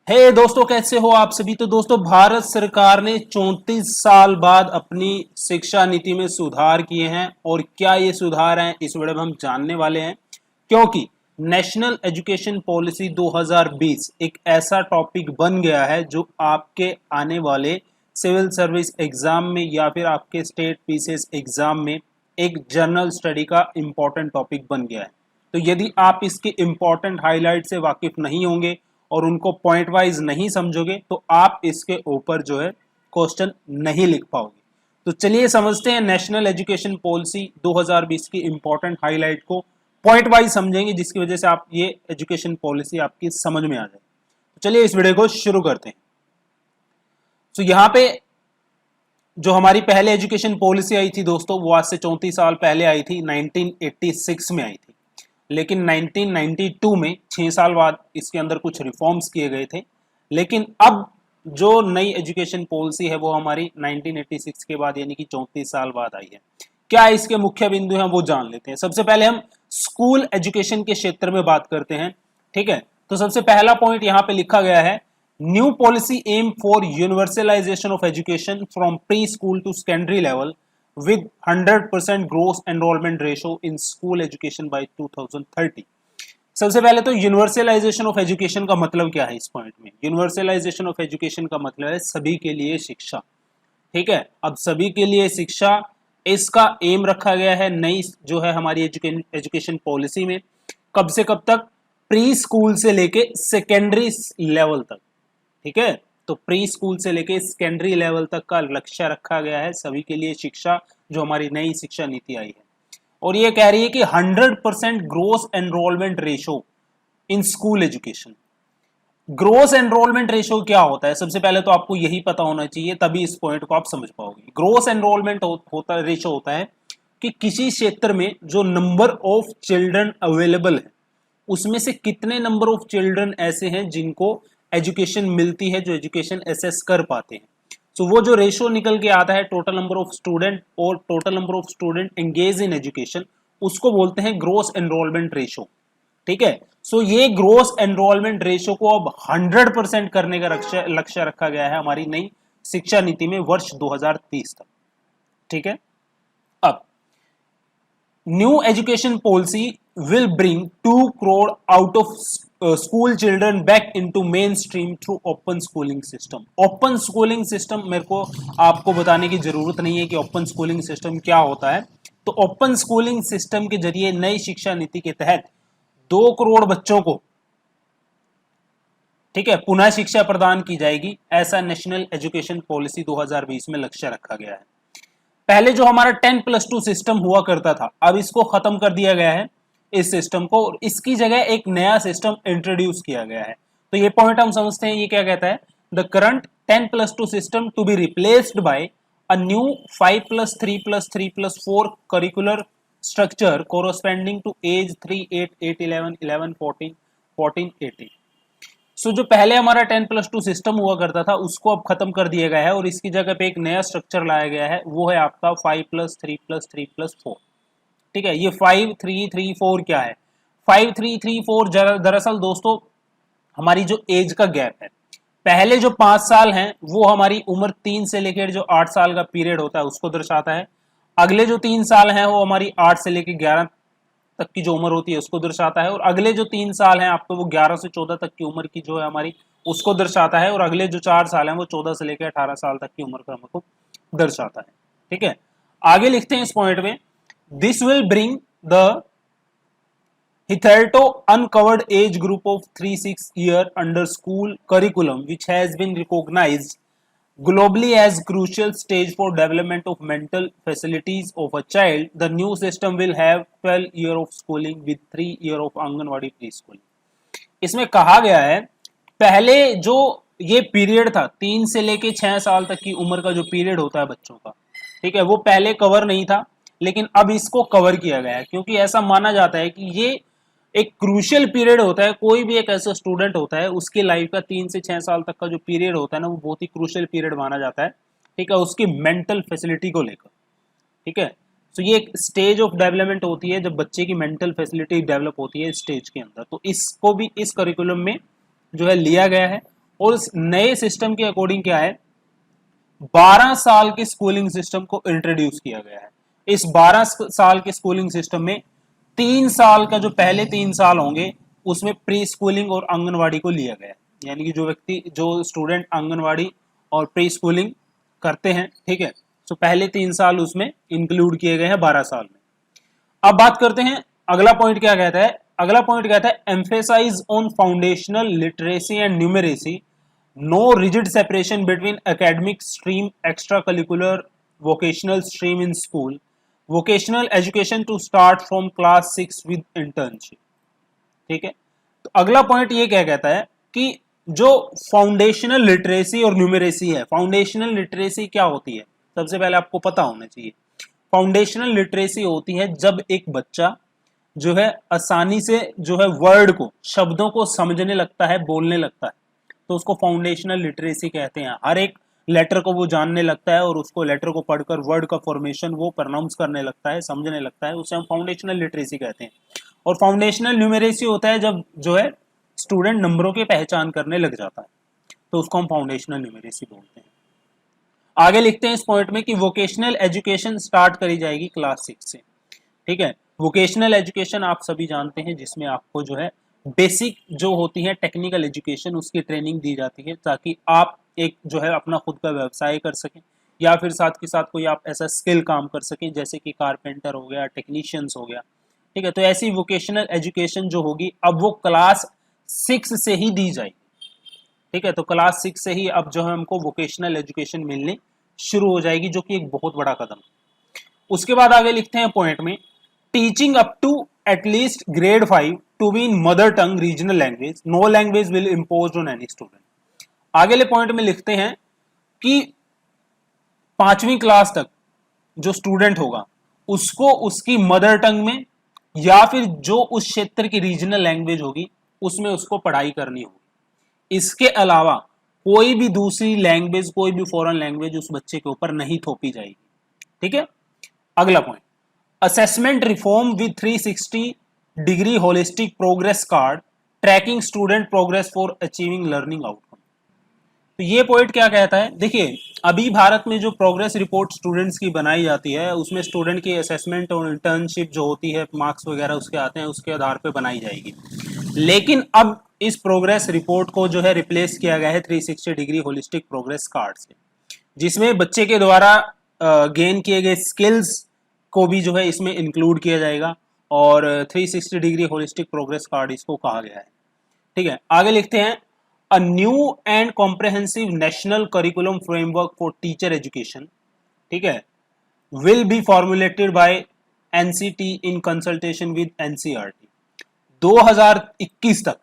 हे दोस्तों, कैसे हो आप सभी। तो दोस्तों, भारत सरकार ने 34 साल बाद अपनी शिक्षा नीति में सुधार किए हैं और क्या ये सुधार हैं इस वीडियो में हम जानने वाले हैं। क्योंकि नेशनल एजुकेशन पॉलिसी 2020 एक ऐसा टॉपिक बन गया है जो आपके आने वाले सिविल सर्विस एग्जाम में या फिर आपके स्टेट पीसीएस एग्जाम में एक जनरल स्टडी का इंपॉर्टेंट टॉपिक बन गया है। तो यदि आप इसके इंपॉर्टेंट हाईलाइट से वाकिफ नहीं होंगे और उनको पॉइंट वाइज नहीं समझोगे तो आप इसके ऊपर जो है क्वेश्चन नहीं लिख पाओगे। तो चलिए समझते हैं नेशनल एजुकेशन पॉलिसी 2020 की इंपॉर्टेंट हाईलाइट को पॉइंट वाइज समझेंगे, जिसकी वजह से आप ये एजुकेशन पॉलिसी आपकी समझ में आ जाए। तो चलिए इस वीडियो को शुरू करते हैं। तो यहाँ पे जो हमारी पहले एजुकेशन पॉलिसी आई थी दोस्तों, वो आज से 34 साल पहले आई थी, 1986 में आई थी। लेकिन 1992 में 6 साल बाद इसके अंदर कुछ रिफॉर्म्स किए गए थे। लेकिन अब जो नई एजुकेशन पॉलिसी है वो हमारी 1986 के बाद यानी कि 34 साल बाद आई है। क्या इसके मुख्य बिंदु हैं वो जान लेते हैं। सबसे पहले हम स्कूल एजुकेशन के क्षेत्र में बात करते हैं। ठीक है, तो सबसे पहला पॉइंट यहाँ पे लिखा गया है, new policy aim for universalisation of education from pre school to secondary level with 100% gross enrollment ratio in school education by 2030। सबसे पहले तो यूनिवर्सलाइजेशन ऑफ एजुकेशन का मतलब क्या है। इस पॉइंट में यूनिवर्सलाइजेशन ऑफ एजुकेशन का मतलब है सभी के लिए शिक्षा। ठीक है, अब सभी के लिए शिक्षा इसका एम रखा गया है नई जो है हमारी एजुकेशन पॉलिसी में। कब से कब तक? प्री स्कूल से लेके सेकेंडरी लेवल तक। ठीक है, तो प्री स्कूल से लेके सेकेंडरी लेवल तक का लक्ष्य रखा गया है सभी के लिए शिक्षा, जो हमारी नई शिक्षा नीति आई है। और ये कह रही है कि 100% gross enrolment ratio in school education. Gross enrolment ratio क्या होता है? सबसे पहले तो आपको यही पता होना चाहिए, तभी इस पॉइंट को आप समझ पाओगे। ग्रोस एनरोलमेंट होता रेशो होता है कि किसी क्षेत्र में जो नंबर ऑफ चिल्ड्रन अवेलेबल है उसमें से कितने नंबर ऑफ चिल्ड्रन ऐसे हैं जिनको एजुकेशन मिलती है, जो एजुकेशन एसेस कर पाते हैं। सो वो जो रेशियो निकल के आता है टोटल नंबर ऑफ स्टूडेंट और total number of student engage in education, उसको बोलते हैं ग्रोस एनरोलमेंट रेशियो। ठीक है, सो ये ग्रोस एनरोलमेंट रेशियो को अब 100% करने का लक्ष्य रखा गया है हमारी नई शिक्षा नीति में वर्ष 2030 तक। ठीक है, अब new education policy will bring 2 crore out of school children back into mainstream through open schooling system। open schooling system मेरे को आपको बताने की जरूरत नहीं है कि open schooling system क्या होता है। तो open schooling system के जरिए नई शिक्षा नीति के तहत 2 करोड़ बच्चों को, ठीक है, पुनः शिक्षा प्रदान की जाएगी। ऐसा नेशनल एजुकेशन पॉलिसी 2020 में लक्ष्य रखा गया है। पहले जो हमारा 10+2 सिस्टम हुआ करता था, अब इसको खत्म कर दिया गया है इस सिस्टम को, और इसकी जगह एक नया सिस्टम इंट्रोड्यूस किया गया है। तो ये पॉइंट हम समझते हैं, ये क्या कहता है, the current 10+2 system to be replaced by a new 5+3+3+4 curricular structure corresponding to age 3, 8, 8, 11, 11, 14, 14, 18। So जो पहले हमारा 10+2 सिस्टम हुआ करता था उसको अब खत्म कर दिया गया है और इसकी जगह पे एक नया स्ट्रक्चर लाया गया है, वो है आपका 5+3+3+4। ठीक है, ये 5, 3, 3, 4 क्या है? 5, 3, 3, 4 दरअसल दोस्तों हमारी जो एज का गैप है, पहले जो 5 साल हैं वो हमारी उम्र 3 से लेकर जो 8 साल का पीरियड होता है उसको दर्शाता है। अगले जो 3 साल हैं वो हमारी 8 से लेकर 11 तक की जो उम्र होती है उसको दर्शाता है, और अगले जो 3 साल हैं आपको वो 11 से 14 तक की उम्र की जो है हमारी उसको दर्शाता है, और अगले जो 4 साल हैं वो 14 से लेकर 18 साल तक की उम्र का हमको दर्शाता है। ठीक है, आगे लिखते हैं इस पॉइंट में, this will bring the hitherto uncovered age group of 3-6 year under school curriculum which has been recognized globally as crucial stage for development of mental facilities of a child. The new system will have 12 year of schooling with 3 year of anganwadi preschool. इसमें कहा गया है पहले जो ये period था 3 से लेके 6 साल तक की उम्र का जो पीरियड होता है बच्चों का, ठीक है, वो पहले कवर नहीं था, लेकिन अब इसको कवर किया गया है, क्योंकि ऐसा माना जाता है कि ये एक क्रूशियल पीरियड होता है। कोई भी एक ऐसा स्टूडेंट होता है उसकी लाइफ का 3 से 6 साल तक का जो पीरियड होता है ना, वो बहुत ही क्रूशियल पीरियड माना जाता है। ठीक है, उसकी मेंटल फैसिलिटी को लेकर। ठीक है, तो ये एक स्टेज ऑफ डेवलपमेंट होती है जब बच्चे की मेंटल फैसिलिटी डेवलप होती है स्टेज के अंदर। तो इसको भी इस करिकुलम में जो है लिया गया है और इस नए सिस्टम के अकॉर्डिंग क्या है, 12 साल के स्कूलिंग सिस्टम को इंट्रोड्यूस किया गया है। इस 12 साल के स्कूलिंग सिस्टम में 3 साल का जो पहले 3 साल होंगे उसमें प्री स्कूलिंग और आंगनवाड़ी को लिया गया है। यानी कि जो स्टूडेंट आंगनवाड़ी और प्री स्कूलिंग करते हैं, ठीक है, तो पहले 3 साल उसमें इंक्लूड किए गए हैं 12 साल में। अब बात करते हैं अगला पॉइंट क्या कहता है। अगला पॉइंट कहता है emphasise on foundational literacy and numeracy, no rigid separation between academic stream, extracurricular, vocational stream in school, vocational education to start from class 6 with internship। ठीक है, तो अगला पॉइंट ये क्या कहता है कि जो फाउंडेशनल लिटरेसी और न्यूमरेसी है, फाउंडेशनल लिटरेसी क्या होती है, सबसे पहले आपको पता होना चाहिए। फाउंडेशनल लिटरेसी होती है जब एक बच्चा जो है आसानी से जो है वर्ड को, शब्दों को समझने लगता है, बोलने लगता है, तो उसको फाउंडेशनल लिटरेसी कहते हैं। हर एक लेटर को वो जानने लगता है और उसको लेटर को पढ़कर वर्ड का फॉर्मेशन वो प्रोनाउंस करने लगता है, समझने लगता है, उसे हम फाउंडेशनल लिटरेसी कहते हैं। और फाउंडेशनल न्यूमरेसी होता है जब जो है स्टूडेंट नंबरों की पहचान करने लग जाता है, तो उसको हम फाउंडेशनल न्यूमरेसी बोलते हैं। आगे लिखते हैं इस पॉइंट में कि वोकेशनल एजुकेशन स्टार्ट करी जाएगी क्लास 6 से। ठीक है, वोकेशनल एजुकेशन आप सभी जानते हैं जिसमें आपको जो है बेसिक जो होती है टेक्निकल एजुकेशन उसकी ट्रेनिंग दी जाती है ताकि आप एक जो है अपना खुद का व्यवसाय कर सकें या फिर साथ के साथ कोई आप ऐसा स्किल काम कर सकें जैसे कि कारपेंटर हो गया, टेक्नीशियंस हो गया। ठीक है, तो ऐसी वोकेशनल एजुकेशन जो होगी अब वो क्लास 6 से ही दी जाएगी। ठीक है, तो क्लास 6 से ही अब जो है हमको वोकेशनल एजुकेशन मिलनी शुरू हो जाएगी, जो कि एक बहुत बड़ा कदम है। उसके बाद आगे लिखते हैं पॉइंट में teaching up to at least grade 5 to be in mother tongue regional language, no language will impose on any student. आगे पॉइंट में लिखते हैं कि 5वीं क्लास तक जो स्टूडेंट होगा उसको उसकी मदर टंग में या फिर जो उस क्षेत्र की रीजनल लैंग्वेज होगी उसमें उसको पढ़ाई करनी होगी। इसके अलावा कोई भी दूसरी लैंग्वेज, कोई भी फॉरेन लैंग्वेज उस बच्चे के ऊपर नहीं थोपी जाएगी। ठीक है, अगला point assessment reform with 360 degree holistic progress card tracking student progress for achieving learning outcome. तो ये पॉइंट क्या कहता है, देखिए अभी भारत में जो प्रोग्रेस रिपोर्ट स्टूडेंट्स की बनाई जाती है उसमें स्टूडेंट की असेसमेंट और इंटर्नशिप जो होती है, मार्क्स वगैरह उसके आते हैं, उसके आधार पे बनाई जाएगी। लेकिन अब इस प्रोग्रेस रिपोर्ट को जो है रिप्लेस किया गया है 360 डिग्री होलिस्टिक प्रोग्रेस कार्ड से, जिसमें बच्चे के द्वारा गेन किए गए स्किल्स को भी जो है इसमें इंक्लूड किया जाएगा और 360 डिग्री होलिस्टिक प्रोग्रेस कार्ड इसको कहा गया है। ठीक है, आगे लिखते हैं a new and comprehensive national curriculum framework for teacher education, ठीक है, will be formulated bye NCT in consultation with NCERT. 2021 तक,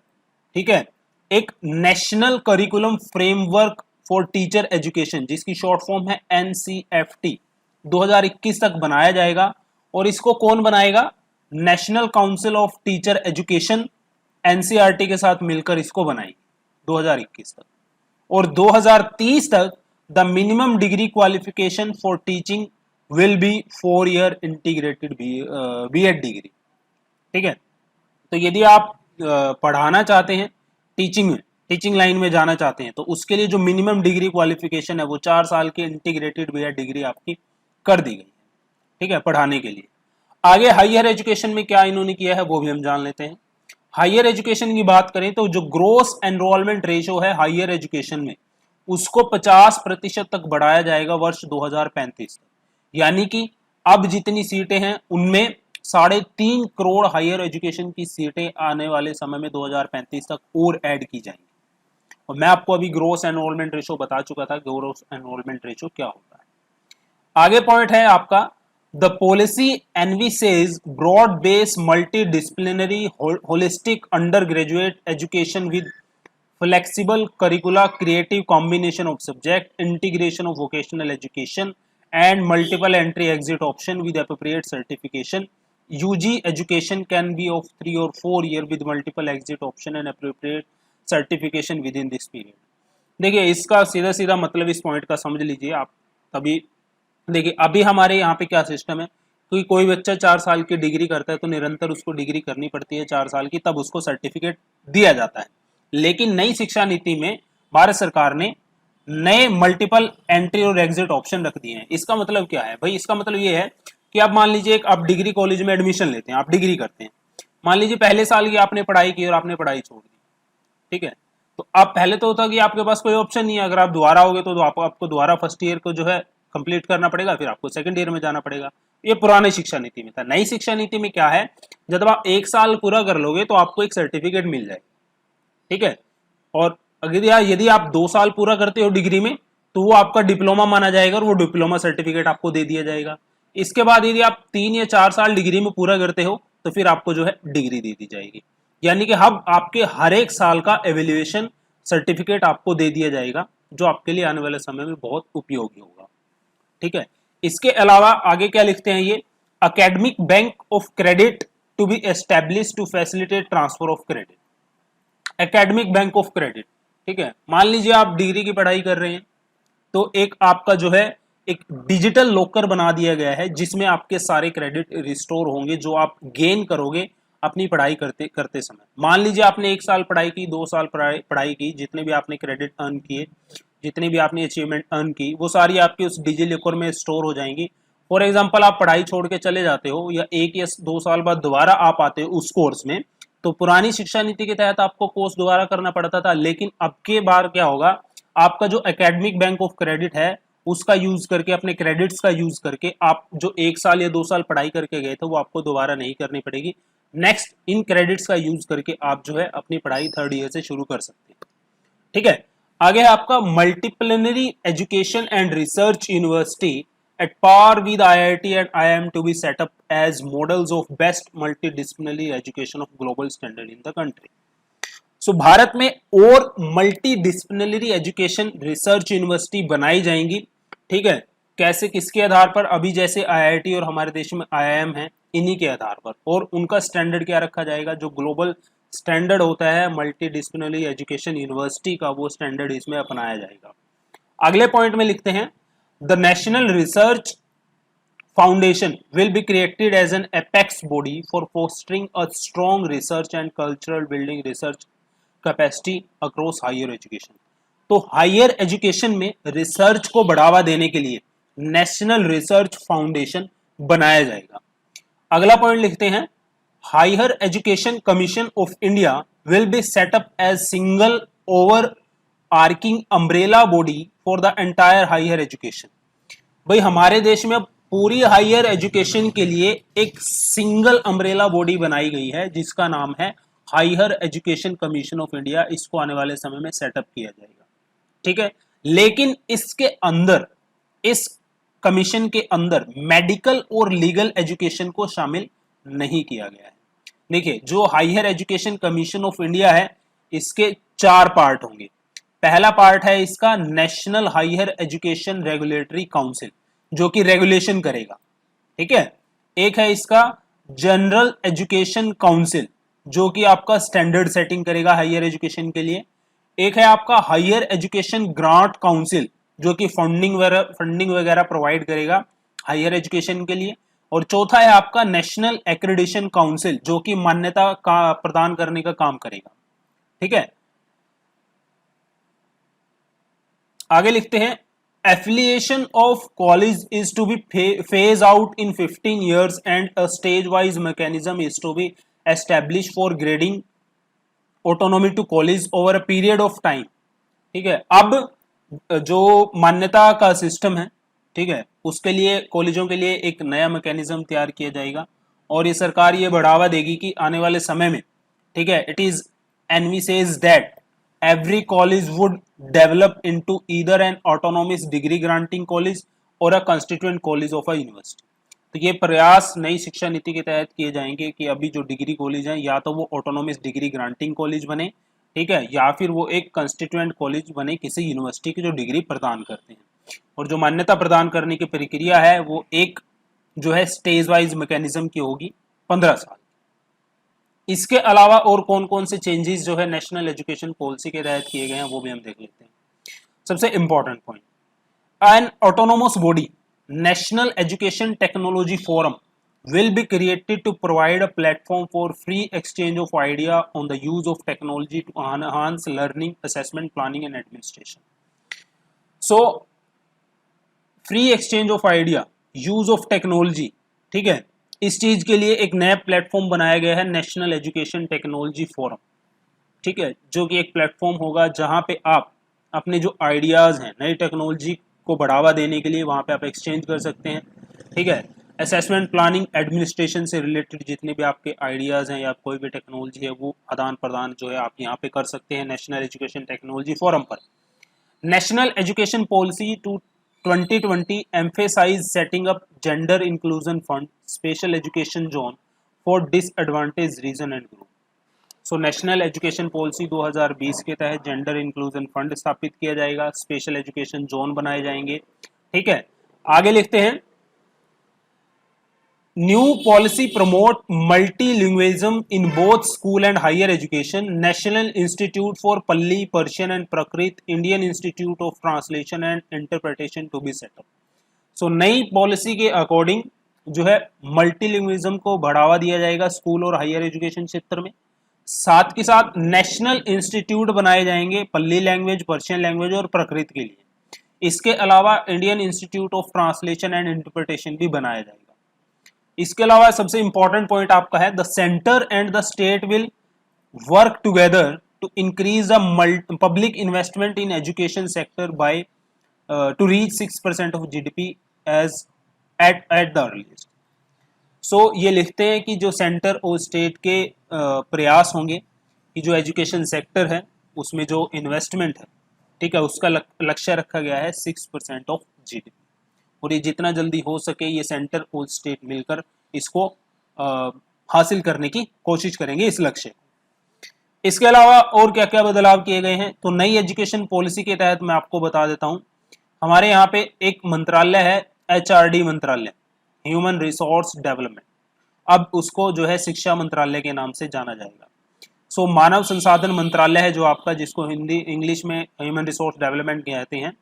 ठीक है, एक national curriculum framework for teacher education जिसकी शॉर्ट फॉर्म है एनसीएफटी 2021 तक बनाया जाएगा। और इसको कौन बनाएगा, national council of teacher education NCERT के साथ मिलकर इसको बनाएगी 2021 तक। और 2030 तक the minimum degree qualification for teaching will be 4 year integrated BEd degree. ठीक है, तो यदि आप पढ़ाना चाहते हैं टीचिंग लाइन में जाना चाहते हैं तो उसके लिए जो मिनिमम डिग्री क्वालिफिकेशन है वो 4 साल की इंटीग्रेटेड बीएड डिग्री आपकी कर दी गई है। ठीक है, पढ़ाने के लिए। आगे हायर एजुकेशन में क्या इन्होंने किया है वो भी हम जान लेते हैं। हायर एजुकेशन की बात करें तो जो ग्रोस एनरोलमेंट रेशो है हायर एजुकेशन में उसको 50% तक बढ़ाया जाएगा वर्ष 2035 तक। यानी कि अब जितनी सीटें हैं उनमें 3.5 करोड़ हायर एजुकेशन की सीटें आने वाले समय में 2035 तक और ऐड की जाएंगी। और मैं आपको अभी ग्रोस एनरोलमेंट रेशो बता चुका था, ग्रोस एनरोलमेंट रेशो क्या होता है। आगे पॉइंट है आपका the policy envisages broad base multidisciplinary holistic undergraduate education with flexible curricula creative combination of subject integration of vocational education and multiple entry exit option with appropriate certification. UG education can be of 3 or 4 year with multiple exit option and appropriate certification within this period. देखिए इसका सीधा सीधा मतलब इस point का समझ लीजिए आप। तभी देखिए अभी हमारे यहाँ पे क्या सिस्टम है कि कोई बच्चा 4 साल की डिग्री करता है तो निरंतर उसको डिग्री करनी पड़ती है 4 साल की, तब उसको सर्टिफिकेट दिया जाता है। लेकिन नई शिक्षा नीति में भारत सरकार ने नए मल्टीपल एंट्री और एग्जिट ऑप्शन रख दिए हैं। इसका मतलब क्या है भाई? इसका मतलब ये है कि आप मान लीजिए एक आप डिग्री कॉलेज में एडमिशन लेते हैं, आप डिग्री करते हैं, मान लीजिए पहले साल की आपने पढ़ाई की और आपने पढ़ाई छोड़ दी, ठीक है, तो अब पहले तो होता कि आपके पास कोई ऑप्शन नहीं है, अगर आप दोबारा होगे तो आपको दोबारा फर्स्ट ईयर को जो है कंप्लीट करना पड़ेगा, फिर आपको सेकंड ईयर में जाना पड़ेगा। ये पुराने शिक्षा नीति में था। नई शिक्षा नीति में क्या है, जब आप एक साल पूरा कर लोगे तो आपको एक सर्टिफिकेट मिल जाए, ठीक है, और यदि आप 2 साल पूरा करते हो डिग्री में तो वो आपका डिप्लोमा माना जाएगा और वो डिप्लोमा सर्टिफिकेट आपको दे दिया जाएगा। इसके बाद यदि आप 3 या 4 साल डिग्री में पूरा करते हो तो फिर आपको जो है डिग्री दे दी जाएगी, यानी कि हम आपके हर एक साल का एवेल्युएशन सर्टिफिकेट आपको दे दिया जाएगा, जो आपके लिए आने वाले समय में बहुत उपयोगी होगा, ठीक है। इसके अलावा आगे क्या लिखते हैं ये, academic bank of credit to be establish to facilitate transfer of credit. Academic bank of credit, ठीक है, मान लीजिए आप डिग्री की पढ़ाई कर रहे हैं तो एक आपका जो है एक डिजिटल लॉकर बना दिया गया है जिसमें आपके सारे क्रेडिट रिस्टोर होंगे जो आप गेन करोगे अपनी पढ़ाई करते करते समय। मान लीजिए आपने 1 साल पढ़ाई की, 2 साल पढ़ाई की, जितने भी आपने क्रेडिट अर्न किए, जितनी भी आपने अचीवमेंट अर्न की, वो सारी आपकी उस डिजी लॉकर में स्टोर हो जाएंगी। फॉर एग्जाम्पल आप पढ़ाई छोड़ के चले जाते हो या 1 या 2 साल बाद दोबारा आप आते हो उस कोर्स में, तो पुरानी शिक्षा नीति के तहत आपको कोर्स दोबारा करना पड़ता था, लेकिन अब के बार क्या होगा, आपका जो एकेडमिक बैंक ऑफ क्रेडिट है उसका यूज करके, अपने क्रेडिट्स का यूज करके आप जो 1 साल या 2 साल पढ़ाई करके गए थे वो आपको दोबारा नहीं करनी पड़ेगी। नेक्स्ट इन क्रेडिट्स का यूज करके आप जो है अपनी पढ़ाई थर्ड ईयर से शुरू कर सकते हैं, ठीक है। आगे है आपका multidisciplinary education and research university at par with IIT and IIM to be set up as models of best multidisciplinary education of global standard in the country. So Bharat में और मल्टीडिसिप्लिनरी एजुकेशन रिसर्च यूनिवर्सिटी बनाई जाएंगी, ठीक है। कैसे, किसके आधार पर? अभी जैसे IIT और हमारे देश में IIM है, इन्हीं के आधार पर, और उनका स्टैंडर्ड क्या रखा जाएगा, जो ग्लोबल स्टैंडर्ड होता है मल्टीडिसिप्लिनरी एजुकेशन यूनिवर्सिटी का, वो स्टैंडर्ड इसमें अपनाया जाएगा। अगले पॉइंट में लिखते हैं, The National Research Foundation will be created as an apex body for fostering a strong research and cultural building research capacity across higher education. तो हायर एजुकेशन में रिसर्च को बढ़ावा देने के लिए नेशनल रिसर्च फाउंडेशन बनाया जाएगा। अगला पॉइंट लिखते हैं, higher education commission of India will be set up as single overarching umbrella body for the entire higher education. भाई हमारे देश में पूरी हायर एजुकेशन के लिए एक सिंगल अम्ब्रेला बॉडी बनाई गई है जिसका नाम है higher education commission of India. इसको आने वाले समय में सेटअप किया जाएगा, ठीक है। लेकिन इसके अंदर, इस कमीशन के अंदर मेडिकल और लीगल एजुकेशन को शामिल नहीं किया गया है। देखिए, जो higher education commission of India है इसके 4 पार्ट होंगे। पहला पार्ट है इसका national higher education regulatory council, जो कि रेगुलेशन करेगा, ठीक है। एक है इसका जनरल एजुकेशन काउंसिल, जो कि आपका स्टैंडर्ड सेटिंग करेगा हायर एजुकेशन के लिए। एक है आपका हायर एजुकेशन ग्रांट काउंसिल, जो कि फंडिंग वगैरह प्रोवाइड करेगा हायर एजुकेशन के लिए। और चौथा है आपका नेशनल एक्रेडिटेशन काउंसिल, जो कि मान्यता का प्रदान करने का काम करेगा, ठीक है। आगे लिखते हैं, affiliation of college is to be phase out in 15 years and a stage wise mechanism is to be establish for grading autonomy to college over a period of time, ठीक है। अब जो मान्यता का सिस्टम है, ठीक है, उसके लिए कॉलेजों के लिए एक नया मैकेनिज्म तैयार किया जाएगा और ये सरकार ये बढ़ावा देगी कि आने वाले समय में, ठीक है, it is envisages that every college would develop into either an autonomous degree granting college or a constituent college of a university। तो ये प्रयास नई शिक्षा नीति के तहत किए जाएंगे कि अभी जो डिग्री कॉलेज हैं या तो वो ऑटोनोमस डिग्री ग्रांटिंग कॉलेज बने, ठीक है, या फिर वो एक कंस्टिट्यूएंट कॉलेज बने किसी यूनिवर्सिटी की जो डिग्री प्रदान करते हैं। और जो मान्यता प्रदान करने की प्रक्रिया है वो एक जो है स्टेज वाइज मैकेनिज्म की होगी, 15 साल। इसके अलावा और कौन कौन से चेंजेस जो है नेशनल एजुकेशन पॉलिसी के तहत किए गए हैं वो भी हम देख लेते हैं। सबसे important point, N autonomous body national education technology forum will be created to provide a platform for free exchange of idea on the use of technology to enhance learning, assessment, planning and administration. So free exchange of idea, use of technology, ठीक है, इस चीज के लिए एक नया platform बनाया गया है, नेशनल एजुकेशन टेक्नोलॉजी फोरम, ठीक है, जो कि एक प्लेटफॉर्म होगा जहां पे आप अपने जो आइडियाज हैं नई टेक्नोलॉजी को बढ़ावा देने के लिए वहां पे आप एक्सचेंज कर सकते हैं, ठीक है। असेसमेंट, प्लानिंग, एडमिनिस्ट्रेशन से रिलेटेड जितने भी आपके आइडियाज हैं या कोई भी टेक्नोलॉजी है वो आदान प्रदान जो है आप यहाँ पे कर सकते हैं नेशनल एजुकेशन टेक्नोलॉजी फोरम पर। National education policy two 2020 emphasize setting up gender inclusion fund, special education zone for disadvantaged region and group. So national education policy 2020 के तहत जेंडर इंक्लूजन फंड स्थापित किया जाएगा, स्पेशल एजुकेशन जोन बनाए जाएंगे, ठीक है। आगे लिखते हैं, new policy promote multilingualism in both school and higher education, national institute for Pali, Persian and Prakrit, Indian institute of translation and interpretation to be set up. So नई पॉलिसी के अकॉर्डिंग जो है मल्टीलिंग्विज्म को बढ़ावा दिया जाएगा स्कूल और हायर एजुकेशन क्षेत्र में, साथ के साथ नेशनल इंस्टीट्यूट बनाए जाएंगे पल्ली लैंग्वेज, पर्शियन लैंग्वेज और प्रकृत के लिए। इसके अलावा Indian institute of translation and interpretation भी बनाया जाएगा। इसके अलावा सबसे इंपॉर्टेंट पॉइंट आपका है, the centre and the state will work together to increase the public investment in education sector by to reach 6% of GDP as at the earliest. So ये लिखते हैं कि जो सेंटर और स्टेट के प्रयास होंगे कि जो एजुकेशन सेक्टर है उसमें जो इन्वेस्टमेंट है, ठीक है, उसका लक्ष्य रखा गया है 6% ऑफ जीडीपी, और ये जितना जल्दी हो सके ये सेंटर और स्टेट मिलकर इसको हासिल करने की कोशिश करेंगे इस लक्ष्य को। इसके अलावा और क्या क्या बदलाव किए गए हैं, तो नई एजुकेशन पॉलिसी के तहत मैं आपको बता देता हूं, हमारे यहाँ पे एक मंत्रालय है एचआरडी मंत्रालय, ह्यूमन रिसोर्स डेवलपमेंट, अब उसको जो है शिक्षा मंत्रालय के नाम से जाना जाएगा। सो मानव संसाधन मंत्रालय है जो आपका, जिसको हिंदी इंग्लिश में ह्यूमन रिसोर्स डेवलपमेंट कहते हैं,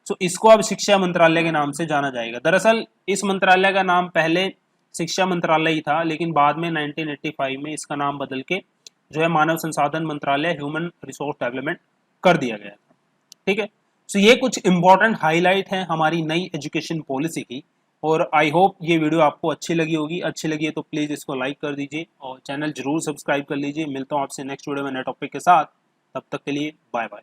सो इसको अब शिक्षा मंत्रालय के नाम से जाना जाएगा। दरअसल इस मंत्रालय का नाम पहले शिक्षा मंत्रालय ही था, लेकिन बाद में 1985 में इसका नाम बदल के जो है मानव संसाधन मंत्रालय ह्यूमन रिसोर्स डेवलपमेंट कर दिया गया था, ठीक है। सो ये कुछ इंपॉर्टेंट हाईलाइट है हमारी नई एजुकेशन पॉलिसी की, और आई होप ये वीडियो आपको अच्छी लगी होगी। अच्छी लगी है तो प्लीज़ इसको लाइक कर दीजिए और चैनल जरूर सब्सक्राइब कर लीजिए। मिलता हूँ आपसे नेक्स्ट वीडियो में नए टॉपिक के साथ, तब तक के लिए बाय बाय।